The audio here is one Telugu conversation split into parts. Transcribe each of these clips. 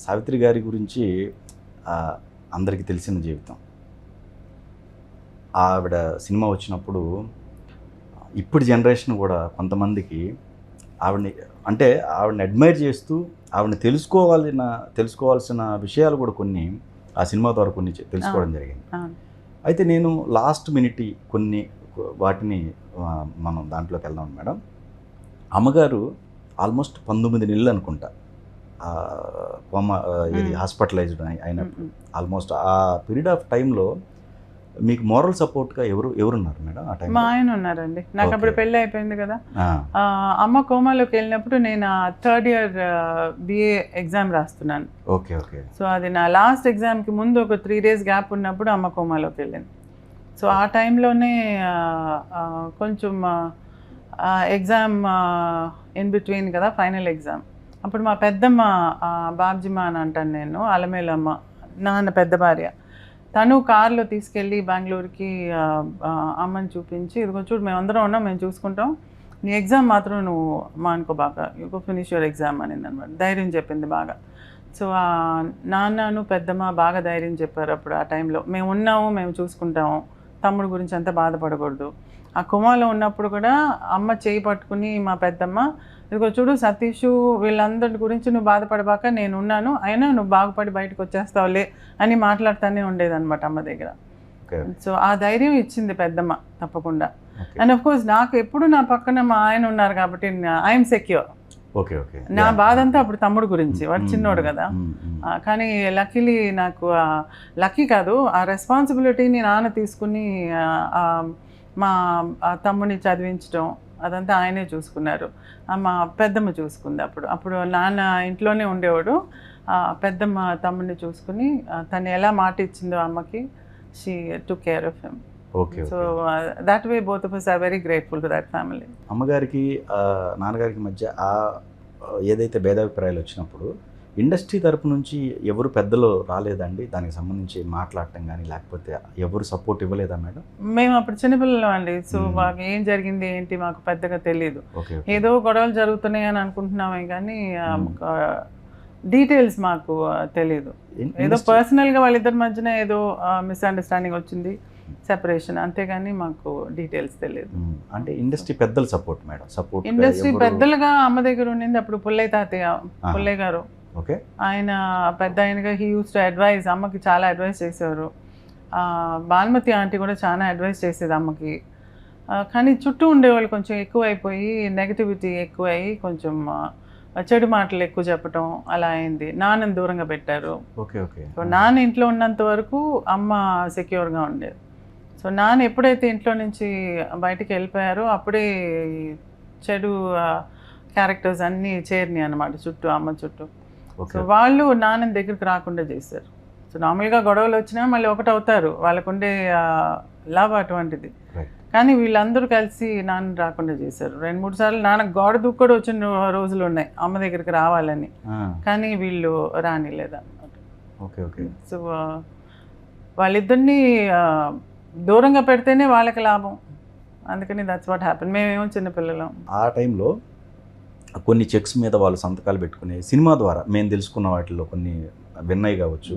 సావిత్రి గారి గురించి అందరికీ తెలిసిన జీవితం. ఆవిడ సినిమా వచ్చినప్పుడు ఇప్పుడు జనరేషన్ కూడా కొంతమందికి ఆవిడని అడ్మైర్ చేస్తూ ఆవిడని తెలుసుకోవాల్సిన విషయాలు కూడా కొన్ని ఆ సినిమా ద్వారా కొన్ని తెలుసుకోవడం జరిగింది. అయితే నేను లాస్ట్ మినిట్ కొన్ని వాటిని మనం దాంట్లోకి వెళ్దాం మేడం. అమ్మగారు ఆల్మోస్ట్ 19 నెలలు అనుకుంటా ఇది హాస్పిటలైజ్డ్ అయినప్పుడు. ఆల్మోస్ట్ ఆ పీరియడ్ ఆఫ్ టైంలో మీకు మోరల్ సపోర్ట్గా ఎవరున్నారు మేడం ఆ టైం? మా ఆయన ఉన్నారండి. నాకు అప్పుడు పెళ్ళి అయిపోయింది కదా. అమ్మ కోమాలోకి వెళ్ళినప్పుడు నేను 3rd year BA ఎగ్జామ్ రాస్తున్నాను. Okay okay. సో అది నా లాస్ట్ ఎగ్జామ్కి ముందు ఒక 3 days గ్యాప్ ఉన్నప్పుడు అమ్మ కోమాలోకి వెళ్ళింది. సో ఆ టైంలోనే కొంచెం ఎగ్జామ్ ఇన్ బిట్వీన్ కదా, ఫైనల్ ఎగ్జామ్. అప్పుడు మా పెద్దమ్మ బాబ్జిమ్మ అని అంటాను నేను, అలమేలమ్మ నాన్న పెద్ద భార్య, తను కార్లో తీసుకెళ్ళి బెంగళూరుకి అమ్మని చూపించి, ఇదిగో చూడు మేమందరం ఉన్నాం, మేము చూసుకుంటాం, నీ ఎగ్జామ్ మాత్రం నువ్వు మానుకోబాక, యూ ఫినిష్ యువర్ ఎగ్జామ్ అనింది అనమాట. ధైర్యం చెప్పింది బాగా. సో నాన్నను పెద్దమ్మ బాగా ధైర్యం చెప్పారు అప్పుడు. ఆ టైంలో మేము ఉన్నాము, మేము చూసుకుంటాము, తమ్ముడు గురించి అంతా బాధపడకూడదు. ఆ కుమాలో ఉన్నప్పుడు కూడా అమ్మ చేయి పట్టుకుని మా పెద్దమ్మ, ఇదిగో చూడు సతీషు వీళ్ళందరి గురించి నువ్వు బాధపడబాక, నేను ఉన్నాను, అయినా నువ్వు బాగుపడి బయటకు వచ్చేస్తావులే అని మాట్లాడుతూనే ఉండేదన్నమాట అమ్మ దగ్గర. సో ఆ ధైర్యం ఇచ్చింది పెద్దమ్మ తప్పకుండా. అండ్ ఆఫ్ కోర్స్ నాకు ఎప్పుడు నా పక్కన మా ఆయన ఉన్నారు కాబట్టి ఐఎమ్ సెక్యూర్. నా బాధ అంతా అప్పుడు తమ్ముడు గురించి, వాడు చిన్నోడు కదా. కానీ లక్కీలీ నాకు లక్కీ కాదు, ఆ రెస్పాన్సిబిలిటీని నాన్న తీసుకుని మా తమ్ముడిని చదివించడం అదంతా ఆయనే చూసుకున్నారు. మా పెద్దమ్మ చూసుకుంది. అప్పుడు నాన్న ఇంట్లోనే ఉండేవాడు. పెద్దమ్మ తమ్ముడిని చూసుకుని తను ఎలా మాట ఇచ్చిందో అమ్మకి, she took care of him. So that way both of us are very grateful to that family. అమ్మగారికి నాన్నగారికి మధ్య ఏదైతే భేదాభిప్రాయాలు వచ్చినప్పుడు ఇండస్ట్రీ తరపు నుంచి ఎవరు పెద్దలు రాలేదండి దానికి సంబంధించి మాట్లాడటం కానీ, లేకపోతే ఎవరు సపోర్ట్ ఇవ్వలేదా మేడం? మేము అప్పుడు చిన్నపిల్లలు అండి. సో మాకు ఏం జరిగింది ఏంటి మాకు పెద్దగా తెలియదు. ఏదో గొడవలు జరుగుతున్నాయి అని అనుకుంటున్నామే కానీ డీటెయిల్స్ మాకు తెలియదు. ఏదో పర్సనల్గా వాళ్ళిద్దరి మధ్యన ఏదో మిస్అండర్స్టాండింగ్ వచ్చింది, సెపరేషన్, అంతేగాని మాకు డీటెయిల్స్ తెలియదు. అంటే ఇండస్ట్రీ పెద్దల సపోర్ట్ మేడం? సపోర్ట్ ఇండస్ట్రీ పెద్దలుగా అమ్మ దగ్గర ఉండింది అప్పుడు పుల్లయ్య తాతయ్య, పుల్లయ్య గారు. ఓకే. ఆయన పెద్ద ఆయనగా హీ యూస్ టు అడ్వైజ్, అమ్మకి చాలా అడ్వైస్ చేసేవారు. బాల్మతి ఆంటీ కూడా చాలా అడ్వైస్ చేసేది అమ్మకి. కానీ చుట్టూ ఉండేవాళ్ళు కొంచెం ఎక్కువైపోయి, నెగటివిటీ ఎక్కువయ్యి, కొంచెం చెడు మాటలు ఎక్కువ చెప్పటం అలా అయింది. నాన్నని దూరంగా పెట్టారు. Okay okay. సో నాన్న ఇంట్లో ఉన్నంత వరకు అమ్మ సెక్యూర్గా ఉండేది. సో నాన్న ఎప్పుడైతే ఇంట్లో నుంచి బయటికి వెళ్ళిపోయారో అప్పుడే చెడు క్యారెక్టర్స్ అన్నీ చేరినాయి అన్నమాట చుట్టూ, అమ్మ చుట్టూ. సో వాళ్ళు నాన్నని దగ్గరికి రాకుండా చేశారు. సో నార్మల్గా గొడవలు వచ్చినా మళ్ళీ ఒకటవుతారు, వాళ్ళకుండే లవ్ అటువంటిది. కానీ వీళ్ళందరూ కలిసి నాన్న రాకుండా చేశారు. 2-3 సార్లు నాన్న గోడ దూక్కడు వచ్చిన రోజులు ఉన్నాయి అమ్మ దగ్గరికి రావాలని, కానీ వీళ్ళు రానిలేదన్నమాట. Okay okay. సో వాళ్ళిద్దరినీ దూరంగా పెడితేనే వాళ్ళకి లాభం, అందుకని దట్స్ వాట్ హ్యాపెన్. మేమేమో చిన్నపిల్లలం. ఆ టైంలో కొన్ని చెక్స్ మీద వాళ్ళు సంతకాలు పెట్టుకునే సినిమా ద్వారా మేము తెలుసుకున్న వాటిల్లో కొన్ని విన్నయ్య కావచ్చు,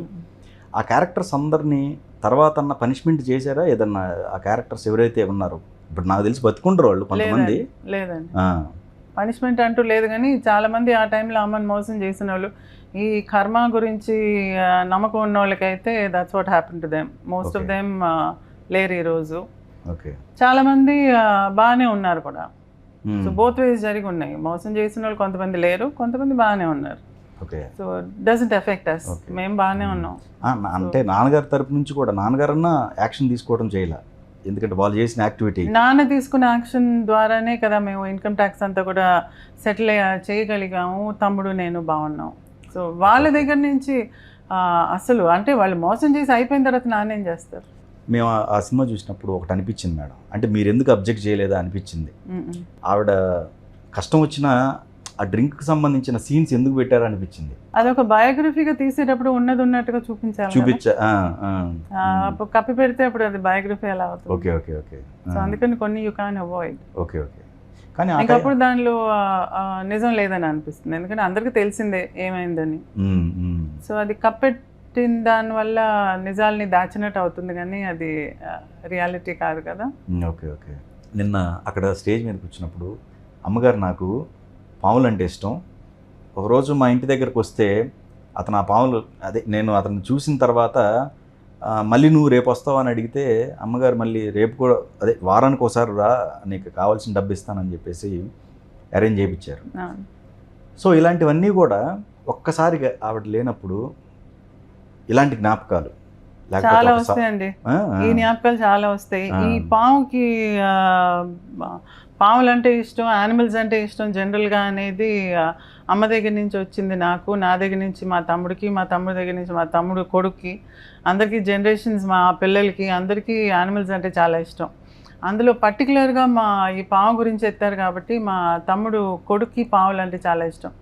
ఆ క్యారెక్టర్స్ అందరినీ తర్వాత పనిష్మెంట్ చేశారా ఏదన్నా? ఆ క్యారెక్టర్స్ ఎవరైతే ఉన్నారో ఇప్పుడు నాకు తెలిసి బతుకుంటారు వాళ్ళు కొంతమంది. లేదండి, పనిష్మెంట్ అంటూ లేదు. కానీ చాలామంది ఆ టైంలో అమ్మని మోసం చేసిన వాళ్ళు, ఈ కర్మ గురించి నమ్మకం ఉన్న వాళ్ళకైతే that's what happen to them. Most of them లేరు ఈరోజు. ఓకే. చాలామంది బాగానే ఉన్నారు కూడా. సో బోత్ వేస్ జరిగి ఉన్నాయి. మోసం చేసిన వాళ్ళు కొంతమంది లేరు, కొంతమంది బాగానే ఉన్నారు. ఓకే. సో డజంట్ ఎఫెక్ట్ అస్, మేము బాగానే ఉన్నాం. అంటే నాన్నగారి తరపు నుంచి కూడా నాన్నగారన్నా యాక్షన్ తీసుకోవడం చేయాలి, ఎందుకంటే వాళ్ళు చేసిన యాక్టివిటీ, నాన్న తీసుకున్న యాక్షన్ ద్వారానే కదా మేము ఇన్కమ్ ట్యాక్స్ అంతా కూడా సెటిల్ చేయగలిగాము. తమ్ముడు నేను బాగున్నాం. సో వాళ్ళ దగ్గర నుంచి అసలు అంటే వాళ్ళు మోసం చేసి అయిపోయిన తర్వాత నాన్న ఏం చేస్తారు? మేము ఆ సినిమా చూసినప్పుడు ఒకటి అనిపించింది మేడం, అంటే మీరు ఎందుకు అబ్జెక్ట్ చేయలేదా అనిపించింది. ఆవిడ కష్టం వచ్చినా ఆ డ్రింక్కి సంబంధించిన సీన్స్ ఎందుకు పెట్టారు అనిపించింది. అదొక బయోగ్రఫీగా తీసేటప్పుడు ఉన్నది ఉన్నట్టుగా చూపించా కప్పి పెడితే అప్పుడు అది బయోగ్రఫీ ఎలా అవుతుంది. Okay okay okay. సో అందుకని కొన్ని you can avoid. Okay okay. కానీ ఇంకప్పుడు దానిలో నిజం లేదని అనిపిస్తుంది, ఎందుకంటే అందరికీ తెలిసిందే ఏమైందని. సో అది కప్పెట్టిన దానివల్ల నిజాల్ని దాచినట్టు అవుతుంది, కానీ అది రియాలిటీ కాదు కదా. Okay okay. నిన్న అక్కడ స్టేజ్ మీద కూర్చున్నప్పుడు అమ్మగారు నాకు పాములు అంటే ఇష్టం, ఒకరోజు మా ఇంటి దగ్గరకు వస్తే అతను ఆ పాములు అదే నేను అతను చూసిన తర్వాత మళ్ళీ నువ్వు రేపు వస్తావు అని అడిగితే అమ్మగారు మళ్ళీ రేపు కూడా అదే వారానికి ఒకసారి రా, నీకు కావాల్సిన డబ్బు ఇస్తానని చెప్పేసి అరేంజ్ చేయించారు. సో ఇలాంటివన్నీ కూడా ఒక్కసారిగా ఆవిడ లేనప్పుడు ఇలాంటి జ్ఞాపకాలు చాలా వస్తాయండి. ఈ జ్ఞాపకాలు చాలా వస్తాయి. ఈ పాముకి పాములు అంటే ఇష్టం, యానిమల్స్ అంటే ఇష్టం జనరల్గా అనేది అమ్మ దగ్గర నుంచి వచ్చింది నాకు, నా దగ్గర నుంచి మా తమ్ముడికి, మా తమ్ముడి దగ్గర నుంచి మా తమ్ముడు కొడుక్కి, అందరికీ జనరేషన్స్ మా పిల్లలకి అందరికీ యానిమల్స్ అంటే చాలా ఇష్టం. అందులో పర్టికులర్గా ఈ పాము గురించి ఎత్తారు కాబట్టి మా తమ్ముడు కొడుక్కి పాములు అంటే చాలా ఇష్టం.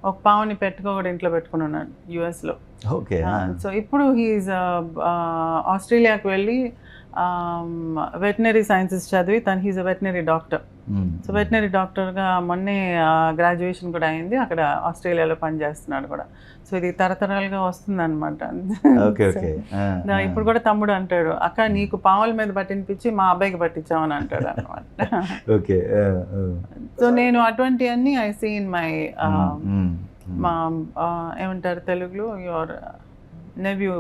ఒక పావుని కూడా ఇంట్లో పెట్టుకుని ఉన్నాడు యుఎస్లో. ఓకే. సో ఇప్పుడు హీఈస్ ఆస్ట్రేలియాకి వెళ్ళి వెటనరీ సైన్సెస్ చదివి హీఈస్ అ వెటనరీ డాక్టర్. సో వెటనరీ డాక్టర్గా మొన్నే గ్రాడ్యుయేషన్ కూడా అయింది, అక్కడ ఆస్ట్రేలియాలో పనిచేస్తున్నాడు కూడా. సో ఇది తరతరాలుగా వస్తుంది అనమాట. ఇప్పుడు కూడా తమ్ముడు అంటాడు, అక్క నీకు పాముల మీద పట్టినిపించి మా అబ్బాయికి పట్టించామని అంటాడు అనమాట. సో నేను అటువంటివన్నీ ఐ సీ ఇన్ మై మా ఏమంటారు తెలుగులో యువర్ నెవ్యూ,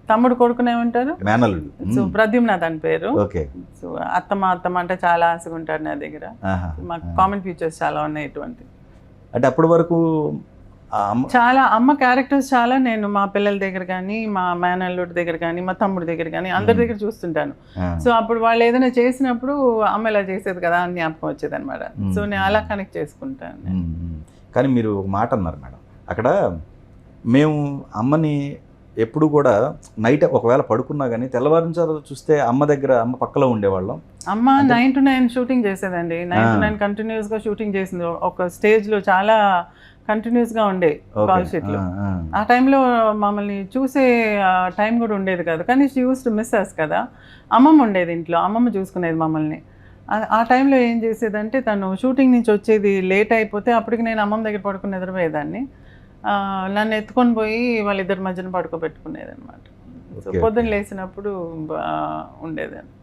తమ్ముడు కొడుకుని ఏమంటారు, సో ప్రద్యుమ్న దాని పేరు. సో అత్తమ్మ అంటే చాలా ఆశగా ఉంటాడు నా దగ్గర. మాకు కామన్ ఫీచర్స్ చాలా ఉన్నాయి ఇటువంటి. అంటే అప్పటి వరకు చాలా అమ్మ క్యారెక్టర్స్ చాలా నేను మా పిల్లల దగ్గర కానీ, మా మేనల్లుడి దగ్గర కానీ, మా తమ్ముడి దగ్గర కానీ అందరి దగ్గర చూస్తుంటాను. సో అప్పుడు వాళ్ళు ఏదైనా చేసినప్పుడు అమ్మ ఇలా చేసేది కదా అని జ్ఞాపకం వచ్చేది అనమాట. సో నేను అలా కనెక్ట్ చేసుకుంటాను. కానీ మీరు ఒక మాట అన్నారు మేడం, అక్కడ మేము అమ్మని ఎప్పుడు కూడా నైట్ ఒకవేళ పడుకున్నా కానీ తెల్లవారుజామున చూస్తే అమ్మ దగ్గర, అమ్మ పక్కలో ఉండేవాళ్ళం. అమ్మ 9 to 9 షూటింగ్ చేసేదండి. 9 to 9 కంటిన్యూస్గా షూటింగ్ చేసింది. ఒక స్టేజ్లో చాలా కంటిన్యూస్గా ఉండే కాల్ షీట్లు. ఆ టైంలో మమ్మల్ని చూసే టైం కూడా ఉండేది కాదు, కానీ షీ యూస్ టు మిస్ అస్ కదా. అమ్మమ్మ ఉండేది ఇంట్లో, అమ్మమ్మ చూసుకునేది మమ్మల్ని. ఆ టైంలో ఏం చేసేదంటే తను షూటింగ్ నుంచి వచ్చేది లేట్ అయిపోతే అప్పటికి నేను అమ్మమ్మ దగ్గర పడుకుని నిద్రపోయేదాన్ని. నన్ను ఎత్తుకొని పోయి వాళ్ళిద్దరి మధ్యన పడుకోబెట్టుకునేది అనమాట. సో పొద్దున్న లేచినప్పుడు ఉండేదాన్ని,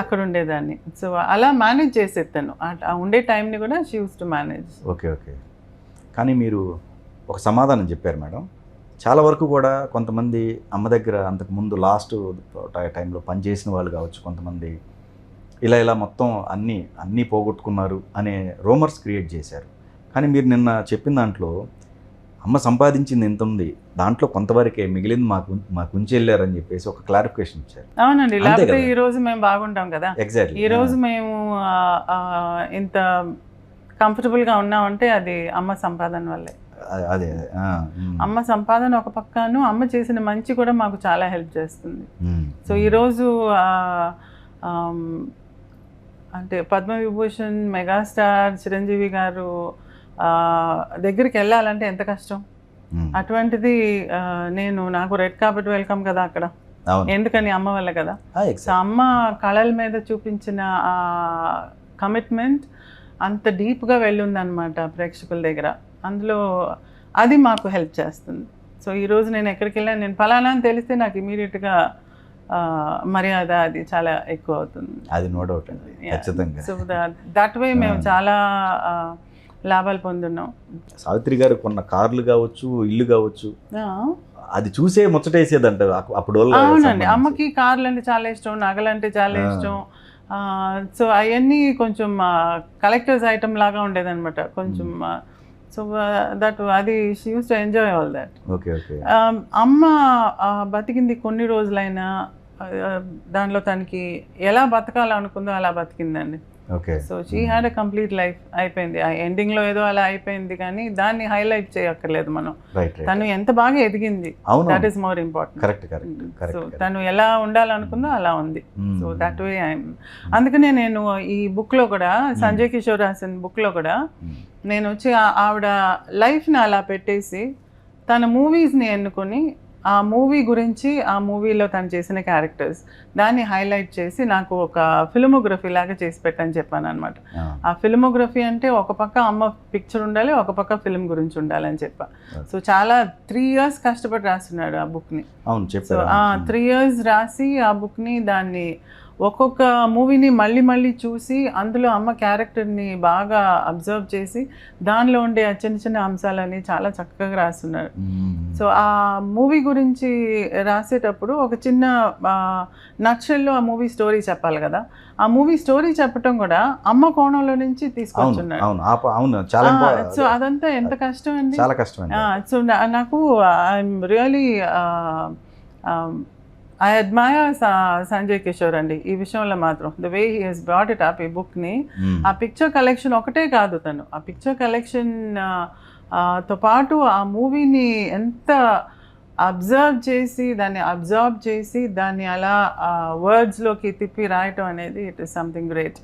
అక్కడ ఉండేదాన్ని. సో అలా మేనేజ్ చేసేది తను. ఉండే టైంని కూడా she used to manage. Okay okay. కానీ మీరు ఒక సమాధానం చెప్పారు మేడం, చాలా వరకు కూడా కొంతమంది అమ్మ దగ్గర అంతకుముందు లాస్ట్ టైంలో పనిచేసిన వాళ్ళు కావచ్చు, కొంతమంది ఇలా మొత్తం అన్నీ పోగొట్టుకున్నారు అనే రూమర్స్ క్రియేట్ చేశారు. కానీ మీరు నిన్న చెప్పిన దాంట్లో అమ్మ సంపాదించింది ఎంత ఉంది, దాంట్లో కొంతవరకే మిగిలింది మాకు ఉంచి వెళ్ళారని చెప్పేసి ఒక క్లారిఫికేషన్ ఇచ్చారు. అవునండి, లేకపోతే ఈ రోజు మేము బాగుంటాం కదా. ఎగ్జాక్ట్లీ. ఈ రోజు మేము ఇంత కంఫర్టబుల్గా ఉన్నామంటే అది అమ్మ సంపాదన వల్లే. అదే అమ్మ సంపాదన ఒక పక్కను, అమ్మ చేసిన మంచి కూడా మాకు చాలా హెల్ప్ చేస్తుంది. సో ఈరోజు అంటే పద్మవిభూషణ్, మెగాస్టార్ చిరంజీవి గారు దగ్గరికి వెళ్ళాలంటే ఎంత కష్టం. అటువంటిది నాకు రెడ్ కార్పెట్ వెల్కమ్ కదా అక్కడ. ఎందుకని? అమ్మ వల్ల కదా. సో అమ్మ కళల మీద చూపించిన కమిట్మెంట్ అంత డీప్గా వెళ్ళుందనమాట ప్రేక్షకుల దగ్గర. అందులో అది మాకు హెల్ప్ చేస్తుంది. సో ఈరోజు నేను ఎక్కడికి వెళ్ళాను, నేను ఫలానా అని తెలిస్తే నాకు ఇమీడియట్గా మర్యాద అది చాలా ఎక్కువ అవుతుంది. అది నో డౌట్ అండి, ఖచ్చితంగా. సో దట్ వే మేము చాలా లాభాలు పొందున్నాం. సావిత్రి గారు కొన్న కార్లు కావచ్చు, ఇల్లు కావచ్చు, అది చూసే ముచ్చటేసేదంట అప్పుడు. అవునండి, అమ్మకి కార్లు అంటే చాలా ఇష్టం, నగలు అంటే చాలా ఇష్టం. సో అవన్నీ కొంచెం కలెక్టర్స్ ఐటమ్ లాగా ఉండేదన్నమాట కొంచెం. సో దట్ అది she used to enjoy all that. Okay okay. అమ్మ బతికింది కొన్ని రోజులైనా దానిలో తనకి ఎలా బతకాలనుకుందో అలా బతికిందండి. Okay. So she had a complete life. అయిపోయింది, ఆ ఎండింగ్లో ఏదో అలా అయిపోయింది, కానీ దాన్ని హైలైట్ చేయక్కర్లేదు మనం. తను ఎంత బాగా ఎదిగింది, that is more important. So తను ఎలా ఉండాలనుకుందో అలా ఉంది. సో దట్ వే అందుకనే నేను ఈ బుక్లో కూడా, సంజయ్ కిషోర్ రాసిన బుక్లో కూడా నేను వచ్చి ఆవిడ లైఫ్ని అలా పెట్టేసి తన మూవీస్ని ఎన్నుకొని ఆ మూవీ గురించి, ఆ మూవీలో తను చేసిన క్యారెక్టర్స్ దాన్ని హైలైట్ చేసి నాకు ఒక ఫిల్మోగ్రఫీ లాగా చేసి పెట్టని చెప్పాను అనమాట. ఆ ఫిల్మోగ్రఫీ అంటే ఒక పక్క అమ్మ పిక్చర్ ఉండాలి, ఒక పక్క ఫిల్మ్ గురించి ఉండాలని చెప్పా. సో చాలా 3 years కష్టపడి రాస్తున్నాడు ఆ బుక్ని. అవును, సో చెప్పారు. 3 years రాసి ఆ బుక్ని దాన్ని ఒక్కొక్క మూవీని మళ్ళీ మళ్ళీ చూసి అందులో అమ్మ క్యారెక్టర్ని బాగా అబ్జర్వ్ చేసి దానిలో ఉండే ఆ చిన్న చిన్న అంశాలని చాలా చక్కగా రాస్తున్నారు. సో ఆ మూవీ గురించి రాసేటప్పుడు ఒక చిన్న నక్షల్లో ఆ మూవీ స్టోరీ చెప్పాలి కదా, ఆ మూవీ స్టోరీ చెప్పటం కూడా అమ్మ కోణంలో నుంచి తీసుకొచ్చున్నాడు. అవును, చాలా సో అదంతా ఎంత కష్టం అండి, చాలా కష్టం అండి. సో నాకు I'm really I admire Sanjay Kishore అండి ఈ విషయంలో మాత్రం. The way he he's brought it up ఈ బుక్ని. ఆ పిక్చర్ కలెక్షన్ ఒకటే కాదు, తను ఆ పిక్చర్ కలెక్షన్ తో పాటు ఆ మూవీని ఎంత అబ్జర్వ్ చేసి దాన్ని అలా వర్డ్స్లోకి తిప్పి రాయటం అనేది ఇట్ ఈస్ సంథింగ్ గ్రేట్.